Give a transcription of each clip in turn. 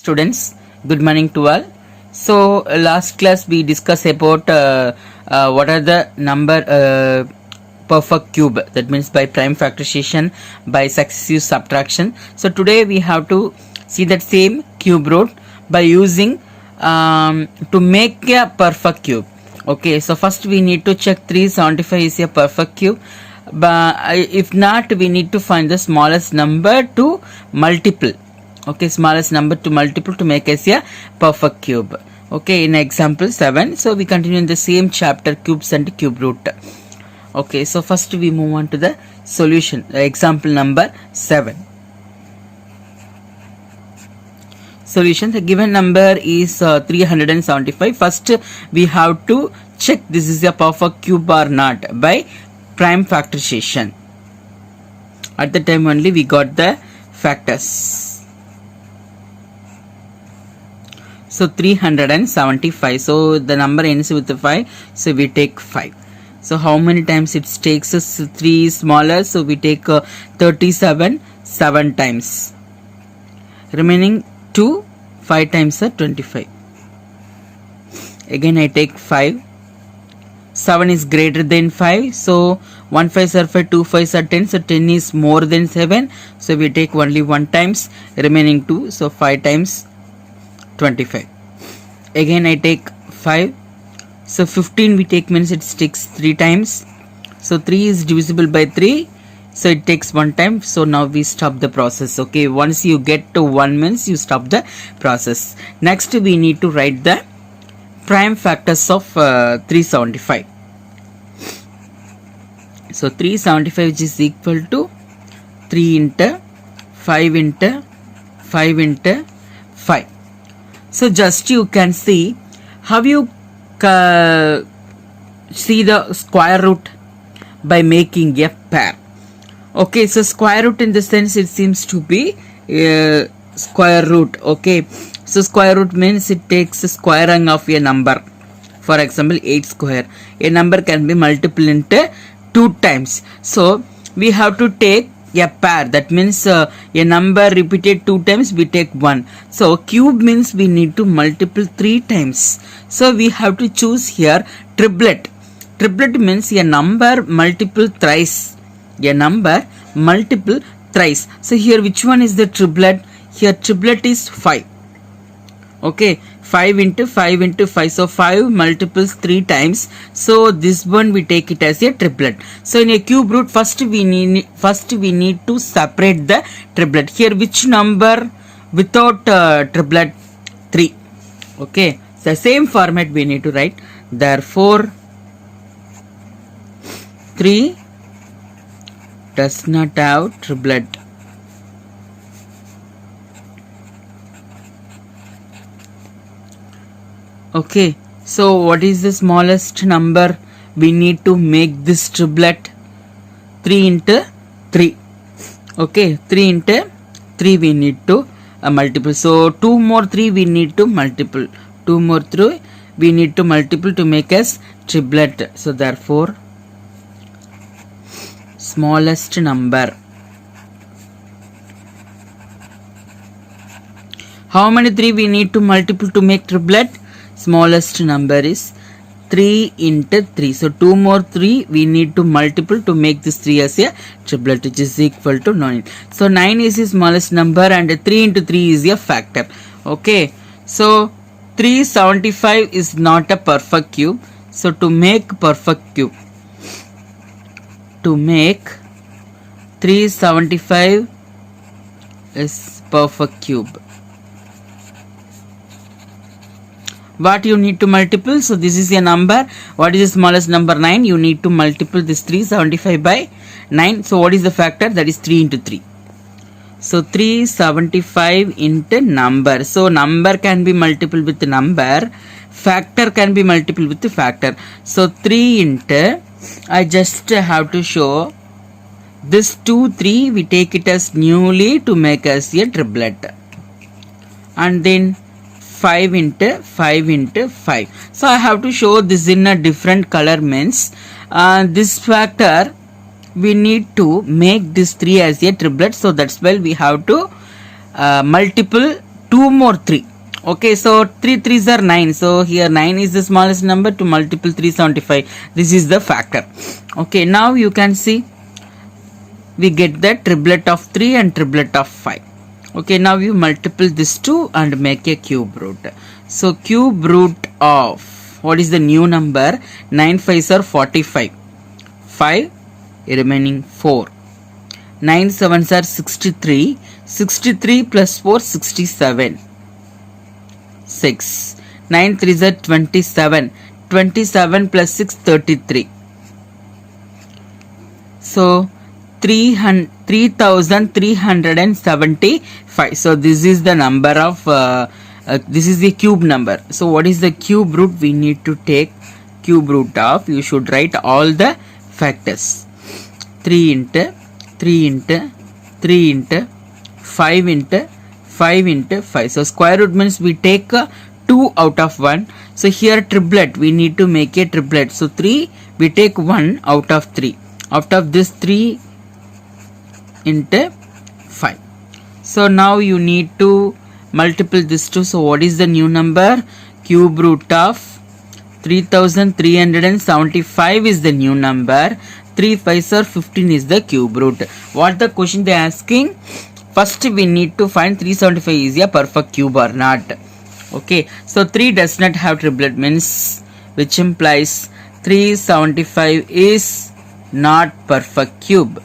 Students, good morning to all. So last class we discussed about what are the number perfect cube, that means by prime factorization, by successive subtraction. So today we have to see that same cube root by using to make a perfect cube. Okay, so first we need to check 375 is a perfect cube, but if not, we need to find the smallest number to multiple. Okay, smallest number to multiple to make as a perfect cube. Okay, in example 7, so we continue in the same chapter, cubes and cube root. Okay, so first we move on to the solution, example number 7. Solution, the given number is 375. First we have to check this is a perfect cube or not by prime factorization. At the time only we got the factors. So 375, so the number ends with 5, so we take 5. So how many times it takes us 3 smaller, so we take 37 7 times, remaining 2 5 times 25. Again I take 5, 7 is greater than 5, so 1 5s are 5, 2 5s are 10, so 10 is more than 7, so we take only 1 times, remaining 2, so 5 times 25. Again I take 5, so 15 we take means it takes 3 times, so 3 is divisible by 3, so it takes 1 time, so now we stop the process. Okay, once you get to 1 means you stop the process. Next we need to write the prime factors of 375. So 375 which is equal to 3 into 5 into 5 into 5. So just you can see how you see the square root by making a pair. Okay, so square root in the sense it seems to be square root. Okay, so square root means it takes a squaring of a number. For example, 8 square. A number can be multiple into 2 times. So we have to take a pair, that means a number repeated 2 times we take 1. So cube means we need to multiple 3 times. So we have to choose here triplet. Triplet means a number multiple thrice. A number multiple thrice. So here which one is the triplet? Here triplet is 5. Okay, 5 into 5 into 5, so 5 multiples 3 times, so this one we take it as a triplet. So in a cube root, first we need to separate the triplet. Here which number without triplet? 3. Okay, so the same format we need to write. Therefore 3 does not have triplet. Okay, so what is the smallest number we need to make this triplet? 3 into 3. Okay, 3 into 3 we need to multiple. So 2 more 3 we need to multiple. 2 more 3 we need to multiple to make us triplet. So therefore smallest number. How many 3 we need to multiple to make triplet? Smallest number is 3 into 3. So 2 more 3 we need to multiple to make this 3 as a triplet, which is equal to 9. So 9 is the smallest number and 3 into 3 is a factor. Okay, so 375 is not a perfect cube. So to make perfect cube, to make 375 is perfect cube, what you need to multiple? So this is a number. What is the smallest number? 9. You need to multiple this 375 by 9. So what is the factor? That is 3 into 3. So 375 into number. So number can be multiple with the number. Factor can be multiple with the factor. So 3 into, I just have to show this 2 3 we take it as newly to make us a triplet. And then 5 into 5 into 5. So I have to show this in a different color means this factor we need to make this 3 as a triplet. So that's why we have to multiple 2 more 3. Okay, so 3 3s are 9. So here 9 is the smallest number to multiple 375. This is the factor. Okay, now you can see we get the triplet of 3 and triplet of 5. Okay, now you multiple this 2 and make a cube root. So cube root of, what is the new number? 9 5s are 45. 5 remaining 4. 9 7s are 63. 63 plus 4 67. 6. 9 3s are 27. 27 plus 6 33. So 3375. So this is the number of this is the cube number. So what is the cube root? We need to take cube root of, you should write all the factors. 3 into 3 into 3 into 5 into 5 into 5. So square root means we take 2 out of 1. So here triplet, we need to make a triplet. So 3, we take 1 out of 3. Out of this 3 into 5. So now you need to multiple this 2. So what is the new number? Cube root of 3375 is the new number. 3 5s are 15 is the cube root. What the question they asking? First we need to find 375 is a perfect cube or not. Okay, so 3 does not have triplet means, which implies 375 is not perfect cube.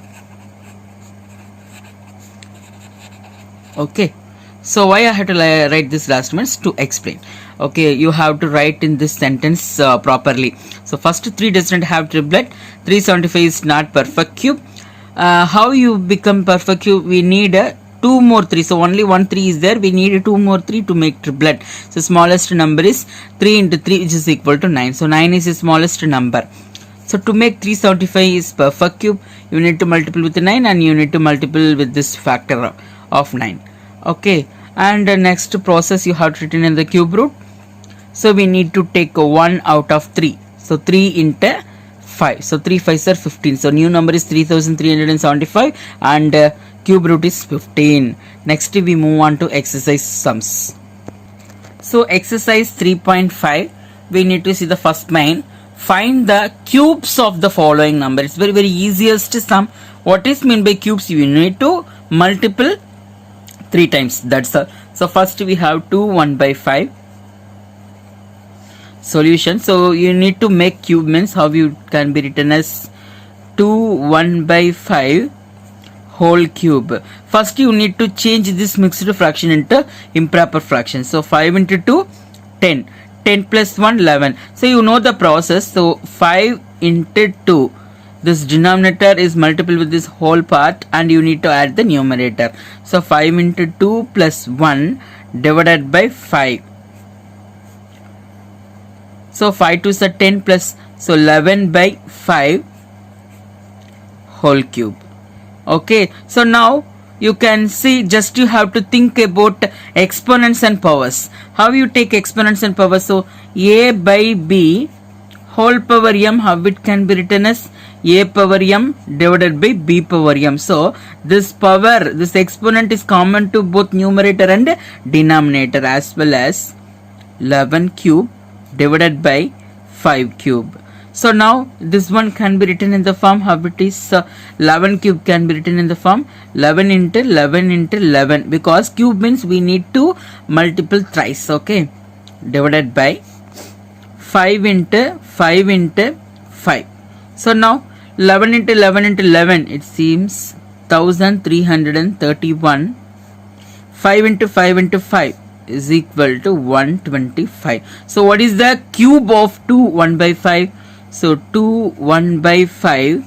Okay, so why I have to write this last means to explain. Okay, you have to write in this sentence properly. So first 3 does not have triplet, 375 is not perfect cube. How you become perfect cube? We need 2 more 3. So only 1 3 is there, we need 2 more 3 to make triplet. So smallest number is 3 into 3, which is equal to 9. So 9 is the smallest number. So to make 375 is perfect cube, you need to multiple with 9 and you need to multiple with this factor of 9. Okay, and next process you have to written in the cube root. So we need to take 1 out of 3. So 3 into 5. So 3 5s are 15. So new number is 3375 and cube root is 15. Next we move on to exercise sums. So exercise 3.5, we need to see the first line. Find the cubes of the following number. It's very easiest sum. What is meant by cubes? You need to multiple 3 times. That's all. So first we have 2 1 by 5. Solution. So you need to make cube means how you can be written as 2 1 by 5 whole cube. First you need to change this mixed fraction into improper fraction. So 5 into 2 10. 10 plus 1 11. So you know the process. So 5 into 2. This denominator is multiple with this whole part and you need to add the numerator. So 5 into 2 plus 1 divided by 5. So 5 2s are 10 plus, so 11 by 5 whole cube. Okay, so now you can see, just you have to think about exponents and powers. How you take exponents and powers? So a by b whole power m, how it can be written as a power m divided by b power m. So this power, this exponent is common to both numerator and denominator, as well as 11 cube divided by 5 cube. So now this one can be written in the form how it is. 11 cube can be written in the form 11 into 11 into 11, because cube means we need to multiple thrice. Okay, divided by 5 into 5 into 5. So now 11 into 11 into 11, it seems 1331. 5 into 5 into 5 is equal to 125. So what is the cube of 2 1 by 5? So 2 1 by 5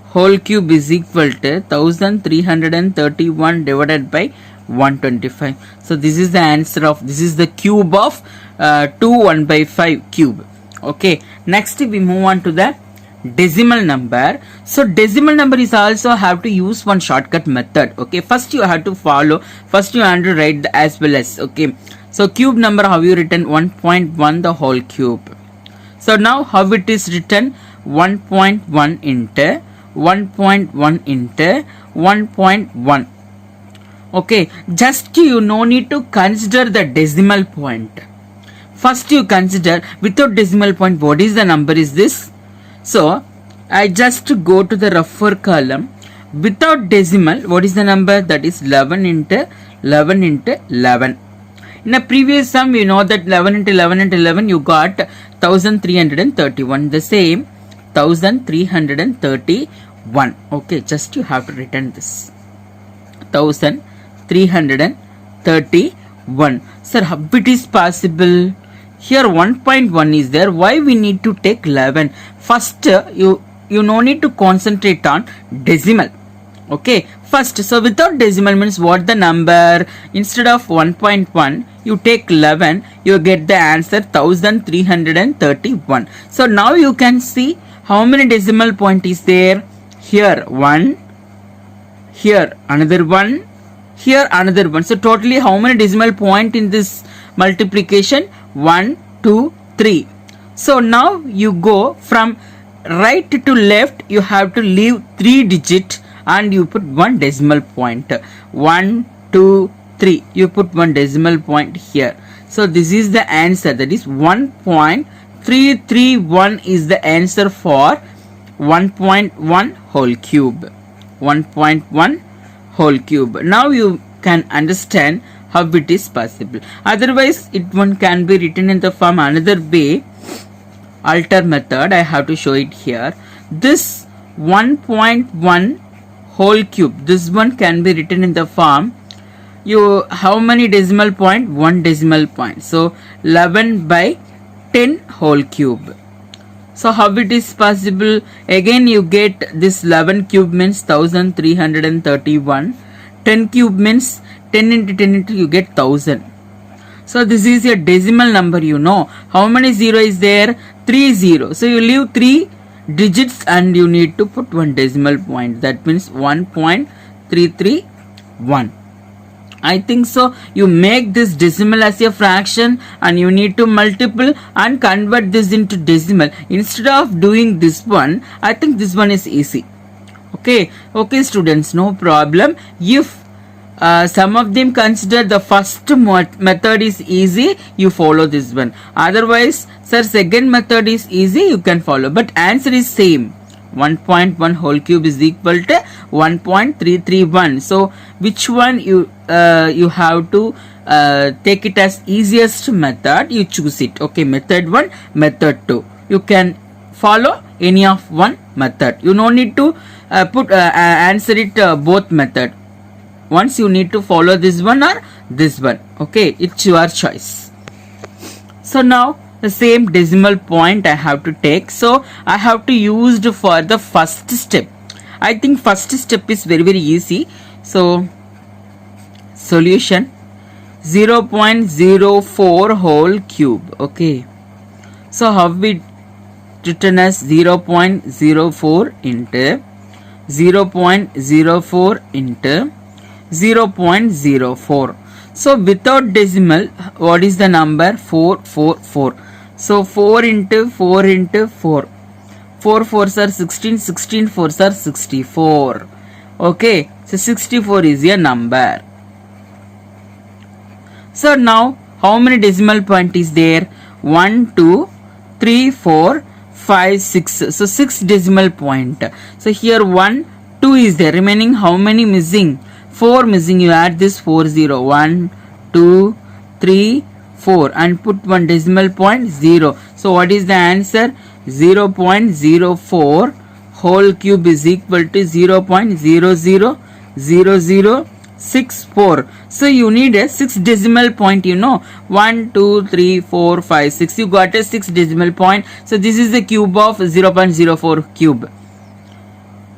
whole cube is equal to 1331 divided by 125. So this is the answer of, this is the cube of 2 1 by 5 cube. Okay, next we move on to the decimal number. So decimal number is also have to use one shortcut method. Okay, first you have to follow, first you have to write the as well as. Okay, so cube number, how you written 1.1 the whole cube. So now how it is written, 1.1 into 1.1 into 1.1. Okay, just you no need to consider the decimal point. First you consider without decimal point what is the number is this. So I just go to the rougher column. Without decimal, what is the number? That is 11 into 11 into 11. In a previous sum, you know that 11 into 11 into 11, you got 1331. The same 1331. Okay, just you have to return this. 1331. Sir, how it is possible? Here 1.1 is there. Why we need to take 11? First, you no need to concentrate on decimal. Okay, first, so without decimal means what the number? Instead of 1.1, you take 11, you get the answer 1331. So now you can see how many decimal point is there. Here 1, here another 1, here another 1. So totally how many decimal point in this multiplication? 1, 2, 3. So now you go from right to left, you have to leave 3 digit and you put 1 decimal point. 1, 2, 3. You put 1 decimal point here. So this is the answer. That is 1.331 is the answer for 1.1 whole cube. 1.1 whole cube. Now you can understand how it is possible. Otherwise, it one can be written in the form another way. Alter method. I have to show it here. This 1.1 whole cube. This one can be written in the form. You how many decimal point? 1 decimal point. So 11 by 10 whole cube. So how it is possible? Again you get this 11 cube means 1331. 10 cube means 10 into 10 into you get 1000. So this is a decimal number, you know. How many 0 is there? 3 0. So you leave 3 digits and you need to put 1 decimal point. That means 1.331. I think so. You make this decimal as a fraction and you need to multiple and convert this into decimal. Instead of doing this one, I think this one is easy. Okay, students, no problem. If some of them consider the first method is easy, you follow this one. Otherwise, sir, second method is easy, you can follow. But answer is same. 1.1 whole cube is equal to 1.331. So which one you have to take it as easiest method, you choose it. Okay, method 1, method 2. You can follow any of one method. You no need to answer it both method. Once you need to follow this one or this one. Okay, it's your choice. So now the same decimal point I have to take. So I have to use for the first step. I think first step is very easy. So solution 0.04 whole cube. Okay. So how we written as 0.04 into 0.04 into 0.04. So without decimal, what is the number? 444. So 4 into 4 into 4. 4 4s are 16, 16 4s are 64. Okay, so 64 is a number. So now how many decimal point is there? 1, 2, 3, 4, 5, 6. So 6 decimal point. So here 1, 2 is there. Remaining how many missing? 4 missing. You add this 4 0. 1, 2, 3, 4 and put 1 decimal point 0. So what is the answer? 0.04 whole cube is equal to 0.000064. So you need a 6 decimal point, you know. 1, 2, 3, 4, 5, 6. You got a 6 decimal point. So this is the cube of 0.04 cube.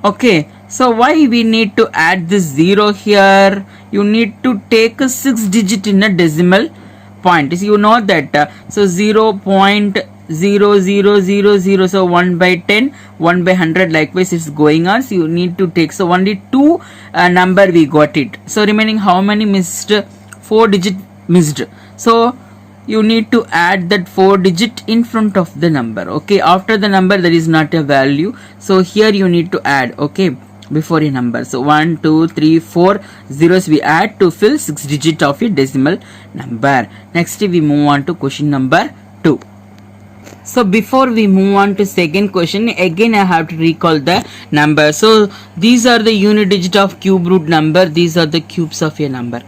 Okay. So why we need to add this 0 here? You need to take a 6 digit in a decimal point. So you know that. So 0.0000. So 1 by 10, 1 by 100. Likewise, it's going on. So you need to take. So only 2 number we got it. So remaining how many missed? 4 digit missed. So you need to add that 4 digit in front of the number. Okay. After the number there is not a value. So here you need to add. Okay. before a number. So 1, 2, 3, 4 zeros we add to fill 6 digit of a decimal number. Next we move on to question number 2. So before we move on to second question, again I have to recall the number. So these are the unit digit of cube root number. These are the cubes of a number.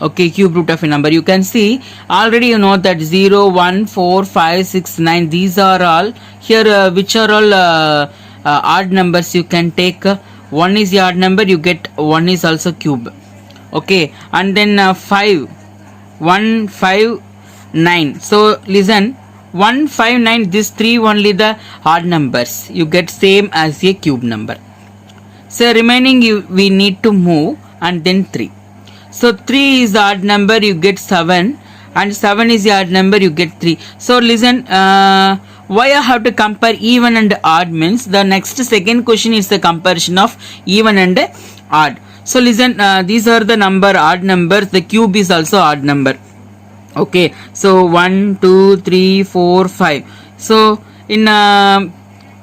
Okay, cube root of a number. You can see already you know that 0, 1, 4, 5, 6, 9. These are all here which are all odd numbers. You can take 1 is the odd number, you get 1 is also cube. Okay, and then 5, 1, 5, 9. So listen, 1, 5, 9, these 3 only the odd numbers. You get same as a cube number. So remaining we need to move, and then 3. So 3 is the odd number, you get 7, and 7 is the odd number, you get 3. So listen, why I have to compare even and odd means the next second question is the comparison of even and odd. So listen, these are the number odd numbers. The cube is also odd number. Okay, so 1, 2, 3, 4, 5. So in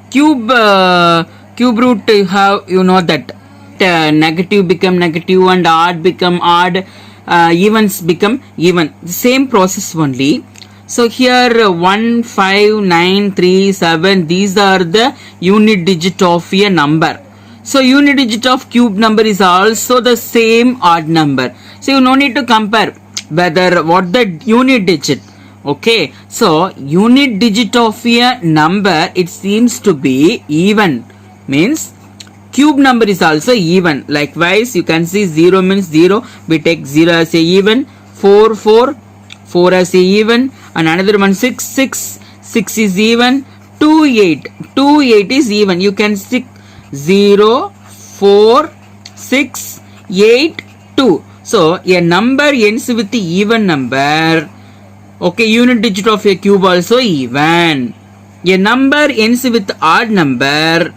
cube root you have, you know that negative become negative and odd become odd, evens become even. The same process only. So here 1, 5, 9, 3, 7, these are the unit digit of a number. So unit digit of cube number is also the same odd number. So you no need to compare whether what the unit digit. Okay, so unit digit of a number, it seems to be even, means cube number is also even. Likewise, you can see 0 means 0. We take 0 as a even. 4, 4, 4 as a even. And another one 6, 6, 6 is even. 2, 8, 2, 8 is even. You can see 0, 4, 6, 8, 2. So a number ends with the even number. Okay, unit digit of a cube also even. A number ends with odd number.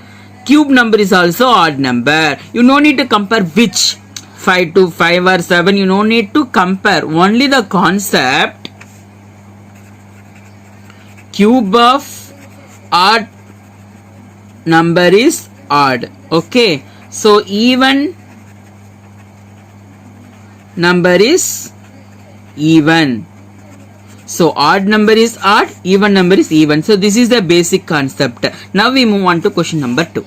Cube number is also odd number. You no need to compare which 5 to 5 or 7. You no need to compare. Only the concept cube of odd number is odd. Okay, so even number is even. So odd number is odd, even number is even. So this is the basic concept. Now we move on to question number 2.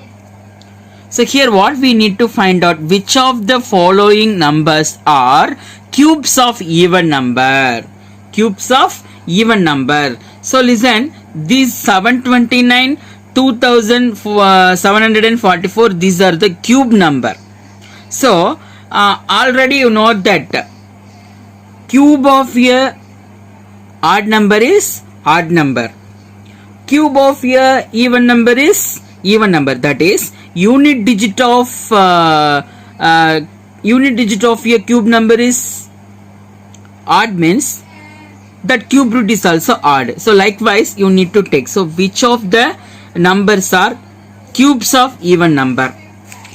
So here what we need to find out, which of the following numbers are cubes of even number. Cubes of even number. So listen, these 729, 2744, these are the cube number. So already you know that cube of a odd number is odd number. Cube of a even number is even number. That is unit digit of a cube number is odd, means that cube root is also odd. So likewise you need to take. So which of the numbers are cubes of even number?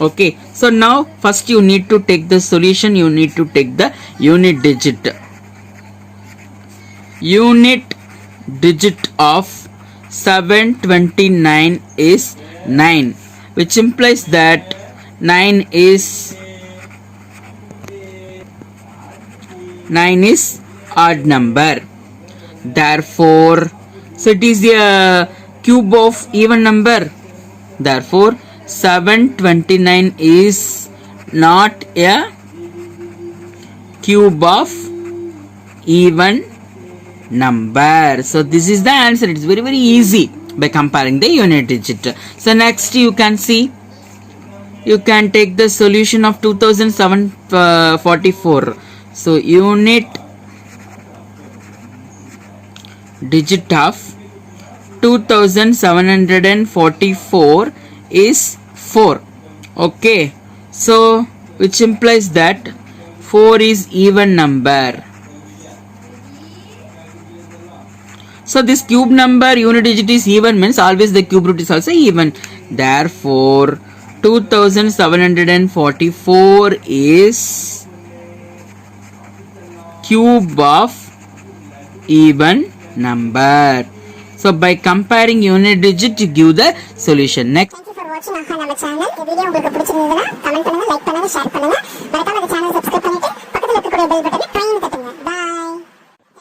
Okay, so now first you need to take the solution. You need to take the unit digit. Unit digit of 729 is 9, which implies that 9 is odd number. Therefore, so it is a cube of even number. Therefore 729 is not a cube of even number. So this is the answer. It's very easy by comparing the unit digit. So next you can see, you can take the solution of 2744. So unit digit of 2744 is 4. Okay, so which implies that 4 is even number. So this cube number unit digit is even, means always the cube root is also even. Therefore 2744 is cube of even number. So by comparing unit digit you give the solution. Next. வாட்சிங் ஆஹா நம்ம channel. இந்த video உங்களுக்கு பிடிச்சிருந்ததுன்னா comment பண்ணுங்க, like பண்ணுங்க, share பண்ணுங்க. மறக்காம இந்த சேனல் சப்ஸ்கிரைப் பண்ணிட்டு பக்கத்துல இருக்கக்கூடிய பெல் பட்டனை ட்ரைன் தட்டுங்க.